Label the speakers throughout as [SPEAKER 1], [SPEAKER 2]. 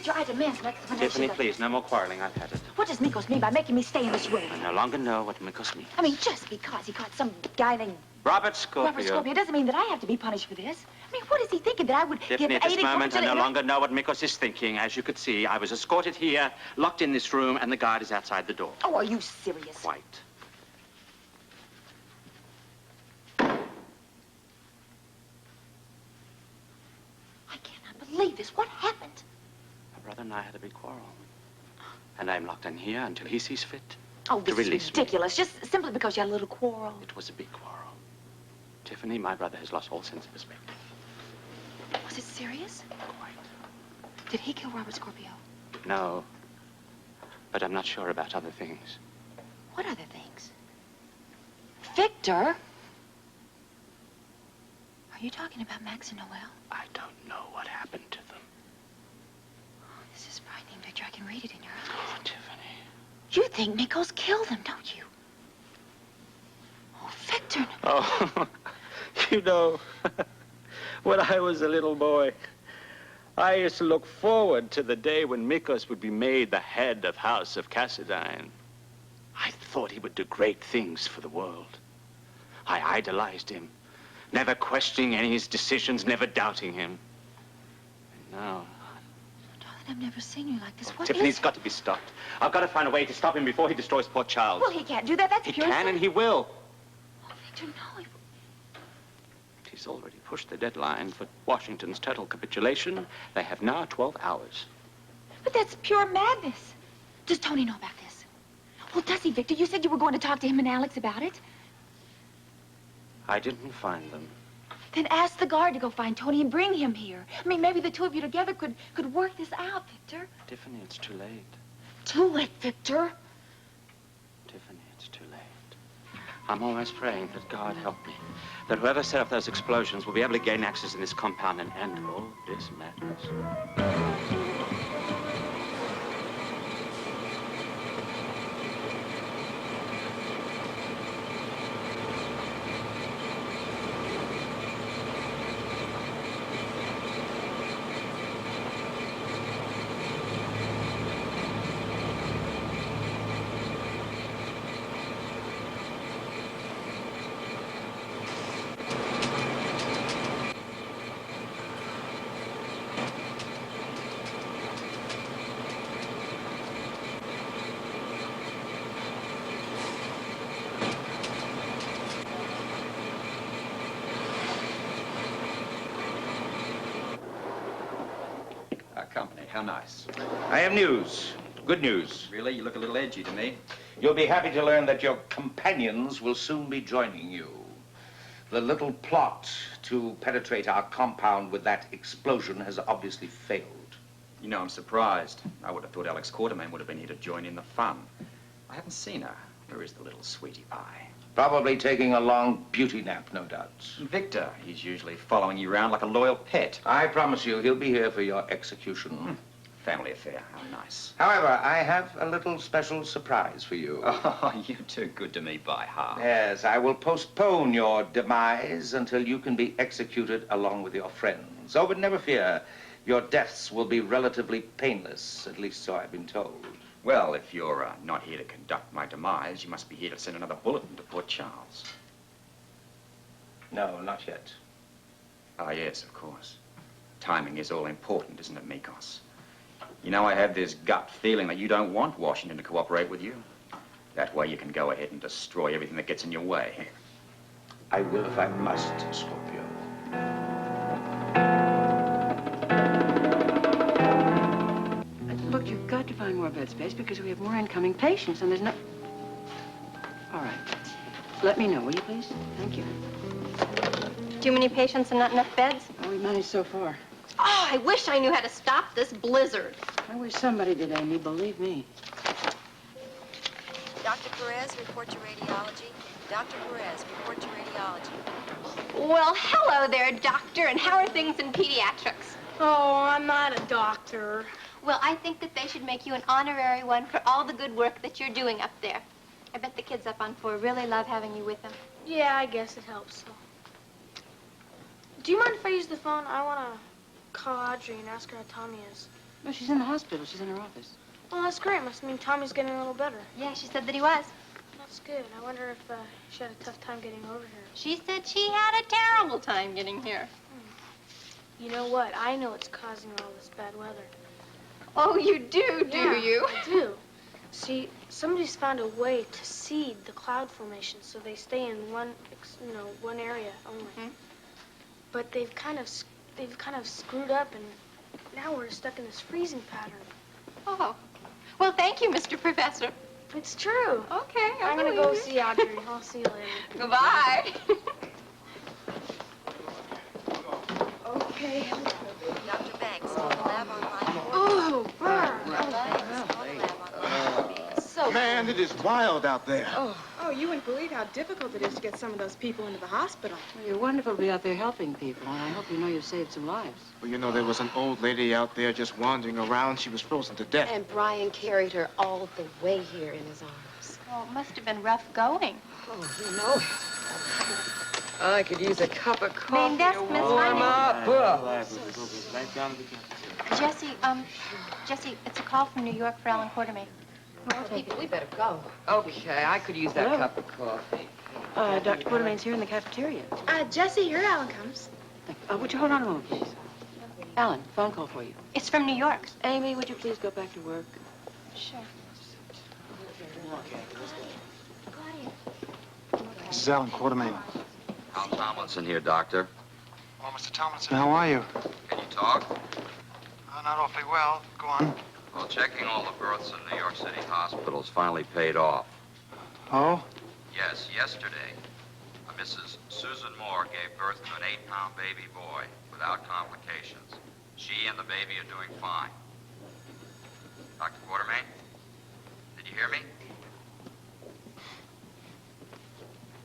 [SPEAKER 1] Victor, I demand some explanation.
[SPEAKER 2] Tiffany, please, no more quarreling. I've had it.
[SPEAKER 1] What does Mikkos mean by making me stay in this room?
[SPEAKER 2] I no longer know what Mikkos means.
[SPEAKER 1] I mean, just because he caught some guy named
[SPEAKER 2] Robert Scorpio
[SPEAKER 1] doesn't mean that I have to be punished for this. I mean, what is he thinking, that I would
[SPEAKER 2] Tiffany,
[SPEAKER 1] give
[SPEAKER 2] at this
[SPEAKER 1] aid
[SPEAKER 2] moment, I no longer know what Mikkos is thinking. As you could see, I was escorted here, locked in this room, and the guard is outside the door.
[SPEAKER 1] Oh, are you serious?
[SPEAKER 2] Quite.
[SPEAKER 1] I cannot believe this. What happened?
[SPEAKER 2] My brother and I had a big quarrel. And I'm locked in here until he sees fit
[SPEAKER 1] Oh,
[SPEAKER 2] to
[SPEAKER 1] this
[SPEAKER 2] release
[SPEAKER 1] is ridiculous. Just simply because you had a little quarrel.
[SPEAKER 2] It was a big quarrel. Tiffany, my brother has lost all sense of perspective.
[SPEAKER 1] Was it serious?
[SPEAKER 2] Quite.
[SPEAKER 1] Did he kill Robert Scorpio?
[SPEAKER 2] No. But I'm not sure about other things.
[SPEAKER 1] What other things? Victor? Are you talking about Max and Noel?
[SPEAKER 2] I don't know what happened to them.
[SPEAKER 1] Oh, this is frightening, Victor. I can read it in your eyes.
[SPEAKER 2] Oh, Tiffany.
[SPEAKER 1] You think Mikkos killed them, don't you? Oh, Victor.
[SPEAKER 2] Oh, you know, when I was a little boy, I used to look forward to the day when Mikkos would be made the head of House of Cassadine. I thought he would do great things for the world. I idolized him, never questioning any of his decisions, never doubting him. And now...
[SPEAKER 1] Darling, I've never seen you like this. What
[SPEAKER 2] Tiffany's
[SPEAKER 1] is...
[SPEAKER 2] got to be stopped. I've got to find a way to stop him before he destroys poor Charles.
[SPEAKER 1] Well, he can't do that. That's
[SPEAKER 2] He
[SPEAKER 1] pure
[SPEAKER 2] can
[SPEAKER 1] sin.
[SPEAKER 2] and he will.
[SPEAKER 1] Oh, Victor, no.
[SPEAKER 2] He's already pushed the deadline for Washington's total capitulation. They have now 12 hours.
[SPEAKER 1] But that's pure madness. Does Tony know about this? Well, does he, Victor? You said you were going to talk to him and Alex about it.
[SPEAKER 2] I didn't find them.
[SPEAKER 1] Then ask the guard to go find Tony and bring him here. I mean, maybe the two of you together could work this out, Victor.
[SPEAKER 2] Tiffany, it's too late.
[SPEAKER 1] Too late, Victor.
[SPEAKER 2] Tiffany, it's too late. I'm always praying that God help me. That whoever set up those explosions will be able to gain access in this compound and end all this madness.
[SPEAKER 3] Company, how nice.
[SPEAKER 4] I have news. Good news.
[SPEAKER 3] Really? You look a little edgy to me.
[SPEAKER 4] You'll be happy to learn that your companions will soon be joining you. The little plot to penetrate our compound with that explosion has obviously failed.
[SPEAKER 3] You know, I'm surprised. I would have thought Alex Quartermain would have been here to join in the fun. I haven't seen her. Where is the little sweetie pie?
[SPEAKER 4] Probably taking a long beauty nap, no doubt.
[SPEAKER 3] Victor, he's usually following you around like a loyal pet.
[SPEAKER 4] I promise you, he'll be here for your execution.
[SPEAKER 3] Family affair, how nice.
[SPEAKER 4] However, I have a little special surprise for you.
[SPEAKER 3] Oh, you're too good to me by half.
[SPEAKER 4] Yes, I will postpone your demise until you can be executed along with your friends. Oh, but never fear. Your deaths will be relatively painless, at least so I've been told.
[SPEAKER 3] Well, if you're not here to conduct my demise, you must be here to send another bulletin to poor Charles.
[SPEAKER 4] No, not yet.
[SPEAKER 3] Ah, yes, of course. Timing is all important, isn't it, Mikkos? You know, I have this gut feeling that you don't want Washington to cooperate with you. That way you can go ahead and destroy everything that gets in your way.
[SPEAKER 4] I will if I must, Scorpio.
[SPEAKER 5] Look, you've got to find more bed space because we have more incoming patients and there's no... All right. Let me know, will you, please? Thank you.
[SPEAKER 6] Too many patients and not enough beds?
[SPEAKER 5] Oh, we managed so far.
[SPEAKER 6] Oh, I wish I knew how to stop this blizzard.
[SPEAKER 5] I wish somebody did, Amy, believe me.
[SPEAKER 7] Dr. Perez, report to radiology. Dr. Perez, report to radiology.
[SPEAKER 6] Well, hello there, doctor, and how are things in pediatrics?
[SPEAKER 8] Oh, I'm not a doctor.
[SPEAKER 6] Well, I think that they should make you an honorary one for all the good work that you're doing up there. I bet the kids up on 4 really love having you with them.
[SPEAKER 8] Yeah, I guess it helps, so. Do you mind if I use the phone? I want to call Audrey and ask her how Tommy is.
[SPEAKER 5] No, she's in the hospital. She's in her office.
[SPEAKER 8] Well, that's great. Must mean Tommy's getting a little better.
[SPEAKER 6] Yeah, she said that he was.
[SPEAKER 8] That's good. I wonder if she had a tough time getting over here.
[SPEAKER 6] She said she had a terrible time getting here.
[SPEAKER 8] You know what? I know what's causing all this bad weather.
[SPEAKER 6] Oh, you do, do you?
[SPEAKER 8] I do. See, somebody's found a way to seed the cloud formation so they stay in one area only.
[SPEAKER 6] Mm-hmm.
[SPEAKER 8] But they've kind of screwed up, and now we're stuck in this freezing pattern.
[SPEAKER 6] Oh. Well, thank you, Mr. Professor.
[SPEAKER 8] It's true.
[SPEAKER 6] Okay,
[SPEAKER 8] I'm gonna go see Audrey. I'll see you later.
[SPEAKER 6] Goodbye.
[SPEAKER 5] Okay.
[SPEAKER 7] Dr. Banks, lab online.
[SPEAKER 8] Oh, burn.
[SPEAKER 7] So
[SPEAKER 9] Man, it is wild out there.
[SPEAKER 10] Oh, you wouldn't believe how difficult it is to get some of those people into the hospital.
[SPEAKER 5] Well, you're wonderful to be out there helping people, and I hope you know you've saved some lives.
[SPEAKER 9] Well, you know, there was an old lady out there just wandering around. She was frozen to death.
[SPEAKER 11] And Brian carried her all the way here in his arms.
[SPEAKER 6] Well, it must have been rough going.
[SPEAKER 11] Oh, you know it. I could use a cup of coffee
[SPEAKER 6] Main desk,
[SPEAKER 11] to
[SPEAKER 6] Miss
[SPEAKER 11] warm
[SPEAKER 6] Hyman.
[SPEAKER 11] up.
[SPEAKER 6] Jesse, it's a call from New York for Ellen Quartermain.
[SPEAKER 11] People, we better go. Okay, I could use that cup of coffee.
[SPEAKER 5] Dr. Quartermain's here in the cafeteria.
[SPEAKER 8] Jesse, here Alan comes.
[SPEAKER 5] Would you hold on a moment, please? Alan, phone call for you.
[SPEAKER 6] It's from New York.
[SPEAKER 5] Amy, would you please go back to work?
[SPEAKER 6] Sure.
[SPEAKER 9] This is Alan Quartermain.
[SPEAKER 12] Al Tomlinson here, Doctor.
[SPEAKER 9] Oh, Mr. Tomlinson, how are you?
[SPEAKER 12] Can you talk?
[SPEAKER 9] Not awfully well. Go on.
[SPEAKER 12] Well, checking all the births in New York City hospitals finally paid off.
[SPEAKER 9] Oh?
[SPEAKER 12] Yes, yesterday, Mrs. Susan Moore gave birth to an 8-pound baby boy without complications. She and the baby are doing fine. Dr. Quartermain, did you hear me?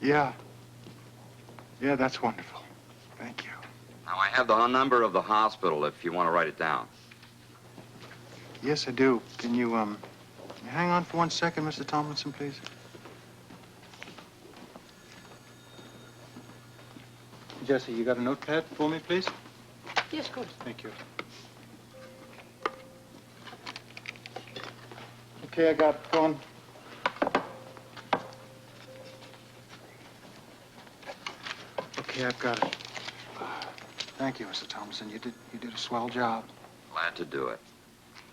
[SPEAKER 9] Yeah. Yeah, that's wonderful. Thank you.
[SPEAKER 12] Now, I have the number of the hospital if you want to write it down.
[SPEAKER 9] Yes, I do. Can you hang on for 1 second, Mr. Tomlinson, please? Jesse, you got a notepad for me, please?
[SPEAKER 5] Yes, of course.
[SPEAKER 9] Thank you. Okay, I got it. Go on. Okay, I've got it. Thank you, Mr. Thompson. You did a swell job.
[SPEAKER 12] Glad to do it.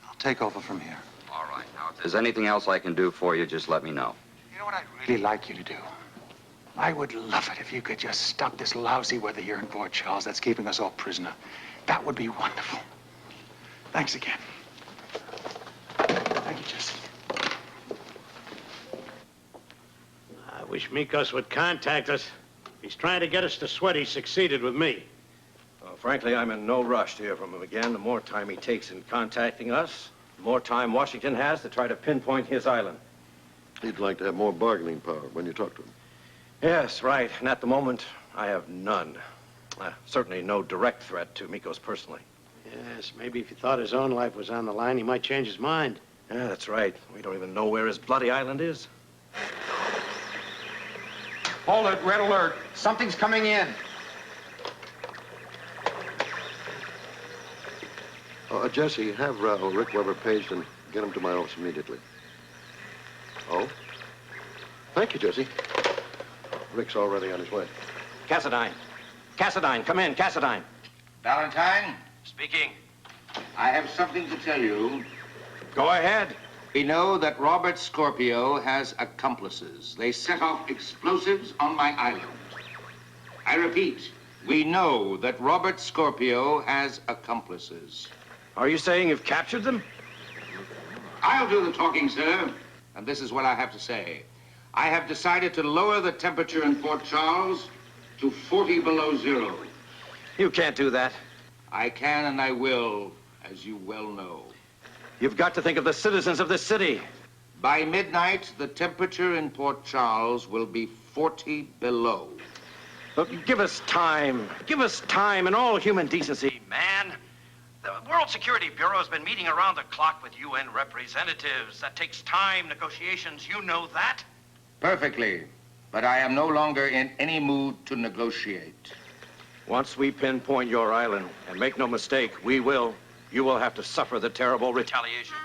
[SPEAKER 9] I'll take over from here.
[SPEAKER 12] All right. Now, if there's anything else I can do for you, just let me know.
[SPEAKER 9] You know what I'd really like you to do? I would love it if you could just stop this lousy weather here in Port Charles that's keeping us all prisoner. That would be wonderful. Thanks again. Thank you, Jesse.
[SPEAKER 13] I wish Mikkos would contact us. He's trying to get us to sweat. He succeeded with me.
[SPEAKER 14] Well, frankly, I'm in no rush to hear from him again. The more time he takes in contacting us, the more time Washington has to try to pinpoint his island.
[SPEAKER 15] He'd like to have more bargaining power when you talk to him.
[SPEAKER 14] Yes, right. And at the moment, I have none. Certainly no direct threat to Mikkos personally.
[SPEAKER 13] Yes, maybe if he thought his own life was on the line, he might change his mind.
[SPEAKER 14] Yeah, that's right. We don't even know where his bloody island is.
[SPEAKER 16] Hold it, red alert. Something's coming in.
[SPEAKER 15] Jesse, have Rick Weber paged and get him to my office immediately. Oh? Thank you, Jesse. Rick's already on his way.
[SPEAKER 14] Cassadine. Cassadine, come in, Cassadine.
[SPEAKER 4] Valentine?
[SPEAKER 14] Speaking.
[SPEAKER 4] I have something to tell you.
[SPEAKER 14] Go ahead.
[SPEAKER 4] We know that Robert Scorpio has accomplices. They set off explosives on my island. I repeat, we know that Robert Scorpio has accomplices.
[SPEAKER 14] Are you saying you've captured them?
[SPEAKER 4] I'll do the talking, sir. And this is what I have to say. I have decided to lower the temperature in Port Charles to 40 below zero.
[SPEAKER 14] You can't do that.
[SPEAKER 4] I can and I will, as you well know.
[SPEAKER 14] You've got to think of the citizens of this city.
[SPEAKER 4] By midnight, the temperature in Port Charles will be 40 below.
[SPEAKER 14] Look, give us time. Give us time and all human decency, man. The World Security Bureau has been meeting around the clock with UN representatives. That takes time, negotiations. You know that.
[SPEAKER 4] Perfectly. But I am no longer in any mood to negotiate.
[SPEAKER 14] Once we pinpoint your island, and make no mistake, we will, you will have to suffer the terrible retaliation.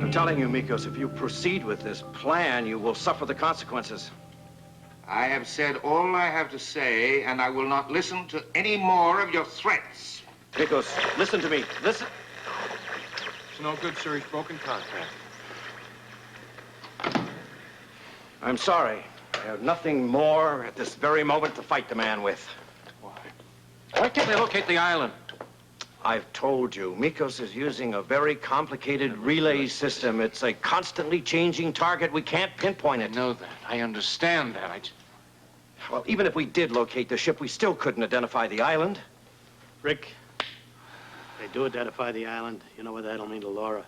[SPEAKER 14] I'm telling you, Mikkos, if you proceed with this plan, you will suffer the consequences.
[SPEAKER 4] I have said all I have to say, and I will not listen to any more of your threats.
[SPEAKER 14] Mikkos, listen to me. Listen.
[SPEAKER 16] It's no good, sir. He's broken contract.
[SPEAKER 14] I'm sorry. I have nothing more at this very moment to fight the man with.
[SPEAKER 16] Why can't they locate the island?
[SPEAKER 14] I've told you, Mikkos is using a very complicated relay system. It's a constantly changing target. We can't pinpoint it.
[SPEAKER 16] I know that. I understand that.
[SPEAKER 14] Well, even if we did locate the ship, we still couldn't identify the island.
[SPEAKER 13] Rick, if they do identify the island, you know what that'll mean to Laura,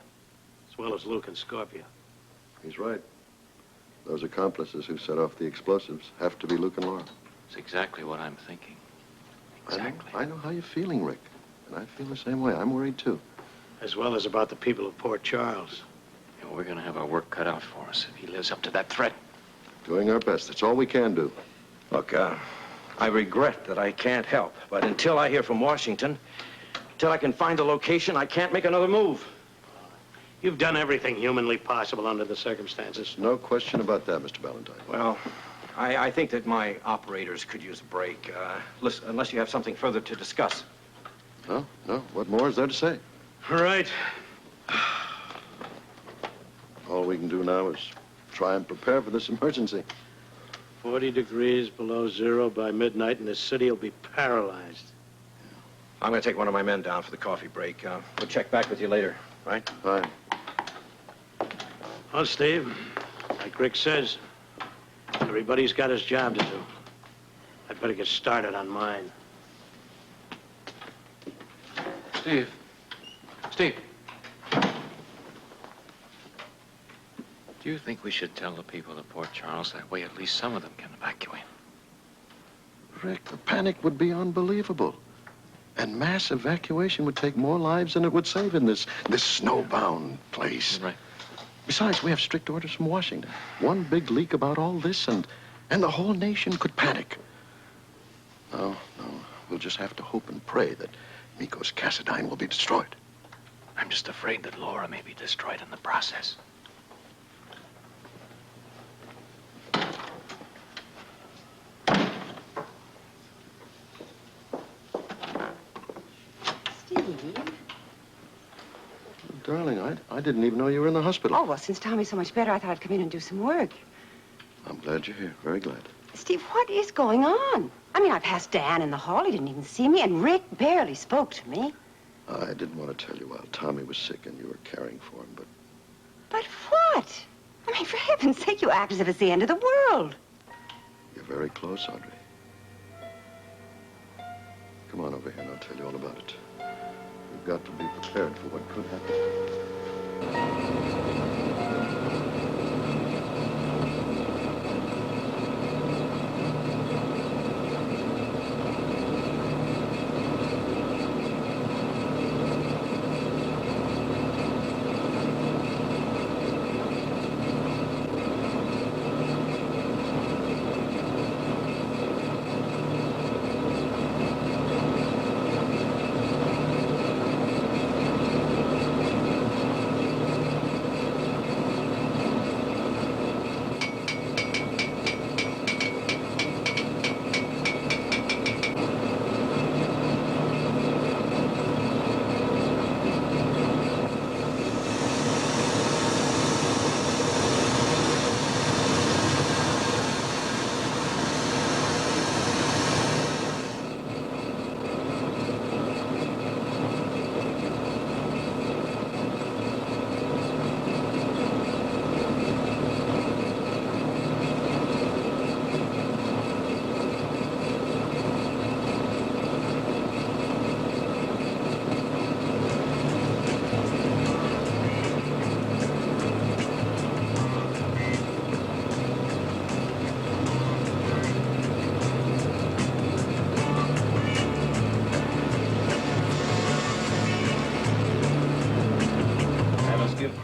[SPEAKER 13] as well as Luke and Scorpio.
[SPEAKER 15] He's right. Those accomplices who set off the explosives have to be Luke and Laura.
[SPEAKER 16] It's exactly what I'm thinking. Exactly.
[SPEAKER 15] I know how you're feeling, Rick. And I feel the same way. I'm worried, too.
[SPEAKER 13] As well as about the people of Port Charles.
[SPEAKER 16] Yeah, we're going to have our work cut out for us if he lives up to that threat.
[SPEAKER 15] Doing our best. That's all we can do.
[SPEAKER 14] Look, I regret that I can't help, but until I hear from Washington, until I can find a location, I can't make another move.
[SPEAKER 13] You've done everything humanly possible under the circumstances.
[SPEAKER 15] No question about that, Mr. Valentine.
[SPEAKER 14] Well, I think that my operators could use a break, listen, unless you have something further to discuss.
[SPEAKER 15] No. What more is there to say?
[SPEAKER 13] All right.
[SPEAKER 15] All we can do now is try and prepare for this emergency.
[SPEAKER 13] 40 degrees below zero by midnight, and the city will be paralyzed.
[SPEAKER 14] I'm going to take one of my men down for the coffee break. We'll check back with you later, right?
[SPEAKER 15] Fine.
[SPEAKER 13] Well, Steve, like Rick says, everybody's got his job to do. I'd better get started on mine.
[SPEAKER 16] Steve. Steve. Do you think we should tell the people of Port Charles? That way at least some of them can evacuate.
[SPEAKER 15] Rick, the panic would be unbelievable. And mass evacuation would take more lives than it would save in this snowbound place.
[SPEAKER 16] Right.
[SPEAKER 15] Besides, we have strict orders from Washington. One big leak about all this, and the whole nation could panic. No. We'll just have to hope and pray that Mikkos Cassadine will be destroyed.
[SPEAKER 16] I'm just afraid that Laura may be destroyed in the process.
[SPEAKER 5] Steve?
[SPEAKER 15] darling, I didn't even know you were in the hospital.
[SPEAKER 5] Oh, well, since Tommy's so much better, I thought I'd come in and do some work.
[SPEAKER 15] I'm glad you're here. Very glad.
[SPEAKER 5] Steve, what is going on? I mean, I passed Dan in the hall. He didn't even see me, and Rick barely spoke to me.
[SPEAKER 15] I didn't want to tell you while Tommy was sick and you were caring for him, but...
[SPEAKER 5] But what? I mean, for heaven's sake, you act as if it's the end of the world.
[SPEAKER 15] You're very close, Audrey. Come on over here and I'll tell you all about it. You've got to be prepared for what could happen.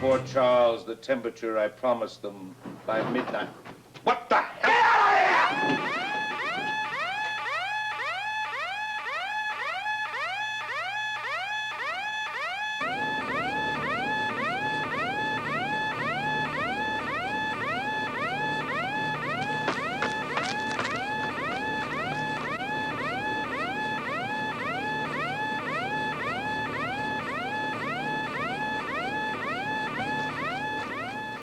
[SPEAKER 4] Poor Charles the temperature I promised them by midnight.
[SPEAKER 14] What the hell? Get out of here!